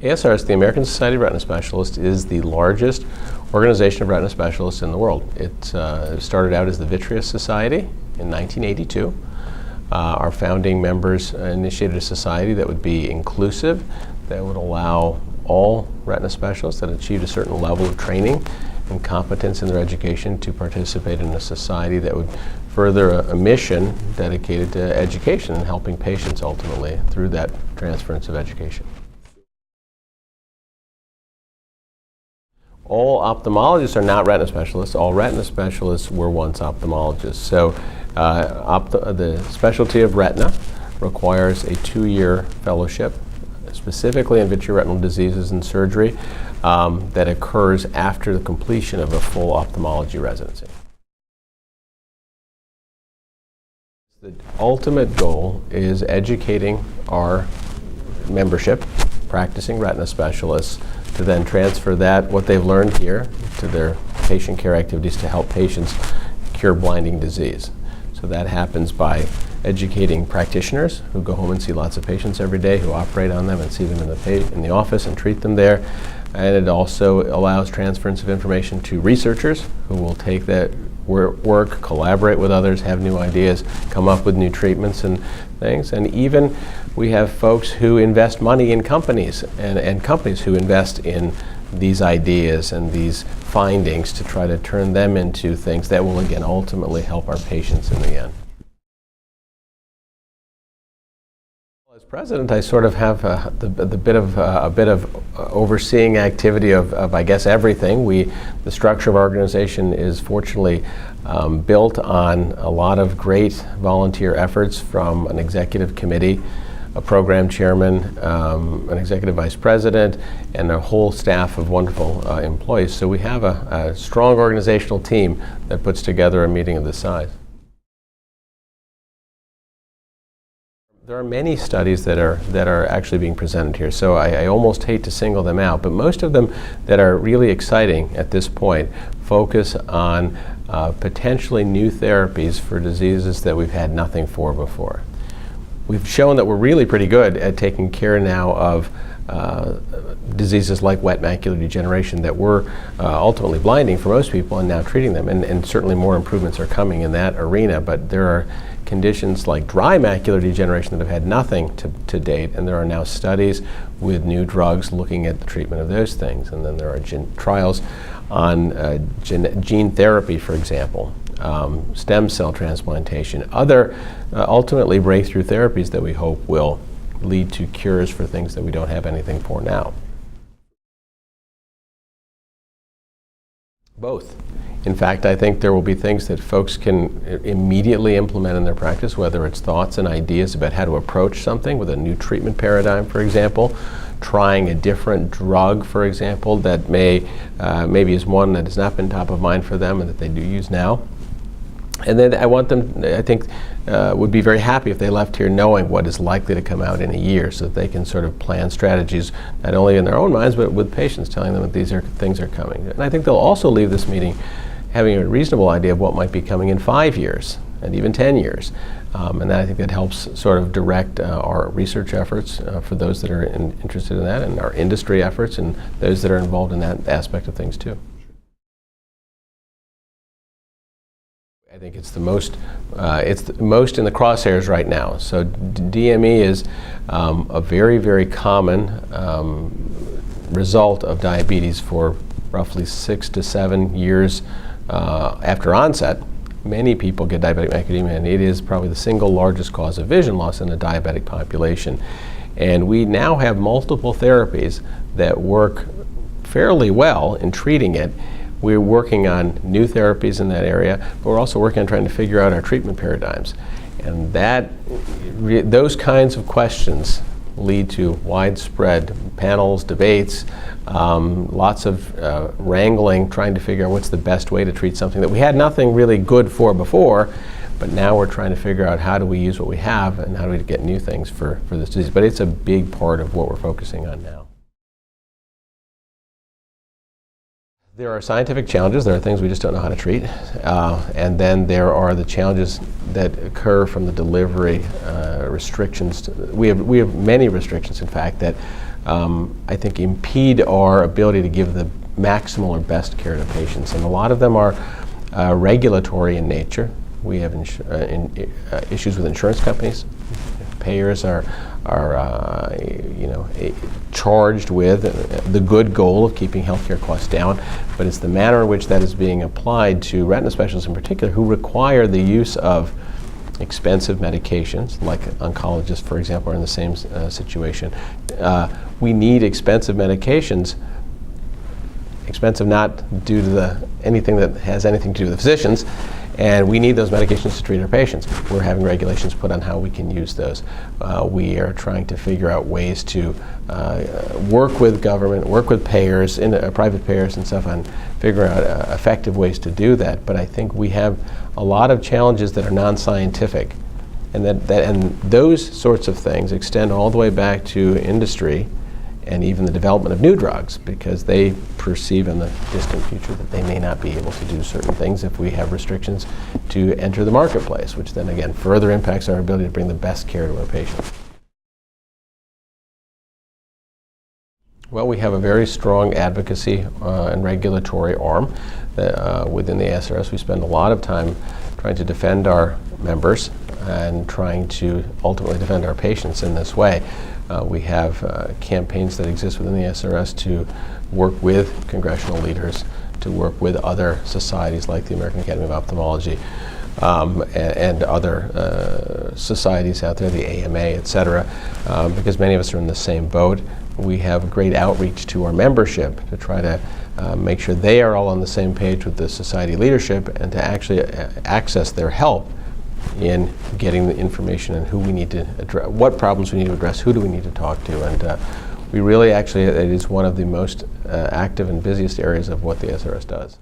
ASRS, the American Society of Retina Specialists, is the largest organization of retina specialists in the world. It started out as the Vitreous Society in 1982. Our founding members initiated a society that would be inclusive, that would allow all retina specialists that achieved a certain level of training and competence in their education to participate in a society that would further a mission dedicated to education and helping patients ultimately through that transference of education. All ophthalmologists are not retina specialists. All retina specialists were once ophthalmologists. So the specialty of retina requires a 2-year fellowship, specifically in vitreoretinal diseases and surgery, that occurs after the completion of a full ophthalmology residency. The ultimate goal is educating our membership, practicing retina specialists, to then transfer what they've learned here to their patient care activities to help patients cure blinding disease. So that happens by educating practitioners who go home and see lots of patients every day, who operate on them and see them in the office and treat them there. And it also allows transference of information to researchers who will take that work, collaborate with others, have new ideas, come up with new treatments and things. And even we have folks who invest money in companies and companies who invest in these ideas and these findings to try to turn them into things that will again ultimately help our patients in the end. As president, I sort of have a bit of overseeing activity of I guess everything. The structure of our organization is fortunately built on a lot of great volunteer efforts from an executive committee, a program chairman, an executive vice president, and a whole staff of wonderful employees. So we have a strong organizational team that puts together a meeting of this size. There are many studies that are actually being presented here, so I almost hate to single them out, but most of them that are really exciting at this point focus on potentially new therapies for diseases that we've had nothing for before. We've shown that we're really pretty good at taking care now of diseases like wet macular degeneration that were ultimately blinding for most people and now treating them, and certainly more improvements are coming in that arena, but there are conditions like dry macular degeneration that have had nothing to date, and there are now studies with new drugs looking at the treatment of those things, and then there are trials on gene therapy, for example, stem cell transplantation, other ultimately breakthrough therapies that we hope will lead to cures for things that we don't have anything for now. Both. In fact, I think there will be things that folks can immediately implement in their practice, whether it's thoughts and ideas about how to approach something with a new treatment paradigm, for example, trying a different drug, for example, that maybe is one that has not been top of mind for them and that they do use now. And then I think would be very happy if they left here knowing what is likely to come out in a year, so that they can sort of plan strategies not only in their own minds but with patients, telling them that things are coming. And I think they'll also leave this meeting having a reasonable idea of what might be coming in 5 years and even 10 years. And I think that helps sort of direct our research efforts for those that are interested in that, and our industry efforts and those that are involved in that aspect of things too. I think it's the most in the crosshairs right now. So DME is a very, very common result of diabetes for roughly 6 to 7 years after onset. Many people get diabetic macular edema, and it is probably the single largest cause of vision loss in the diabetic population. And we now have multiple therapies that work fairly well in treating it. We're working on new therapies in that area, but we're also working on trying to figure out our treatment paradigms. And those kinds of questions lead to widespread panels, debates, lots of wrangling, trying to figure out what's the best way to treat something that we had nothing really good for before, but now we're trying to figure out how do we use what we have and how do we get new things for this disease. But it's a big part of what we're focusing on now. There are scientific challenges. There are things we just don't know how to treat. And then there are the challenges that occur from the delivery restrictions. We have many restrictions, in fact, that I think, impede our ability to give the maximal or best care to patients. And a lot of them are regulatory in nature. We have issues with insurance companies. Payers are charged with the good goal of keeping healthcare costs down, but it's the manner in which that is being applied to retina specialists in particular, who require the use of expensive medications, like oncologists, for example, are in the same situation. We need expensive medications. Expensive not due to anything that has anything to do with the physicians, and we need those medications to treat our patients. We're having regulations put on how we can use those. We are trying to figure out ways to work with government, work with payers, private payers and stuff, on figuring out effective ways to do that. But I think we have a lot of challenges that are non-scientific, and and those sorts of things extend all the way back to industry and even the development of new drugs, because they perceive in the distant future that they may not be able to do certain things if we have restrictions to enter the marketplace, which then again further impacts our ability to bring the best care to our patients. Well, we have a very strong advocacy and regulatory arm within the ASRS. We spend a lot of time trying to defend our members and trying to ultimately defend our patients in this way. We have campaigns that exist within the ASRS to work with congressional leaders, to work with other societies like the American Academy of Ophthalmology and other societies out there, the AMA, et cetera, because many of us are in the same boat. We have great outreach to our membership to try to make sure they are all on the same page with the society leadership, and to actually access their help in getting the information and who we need to address, what problems we need to address, who do we need to talk to. And we really actually, it is one of the most active and busiest areas of what the ASRS does.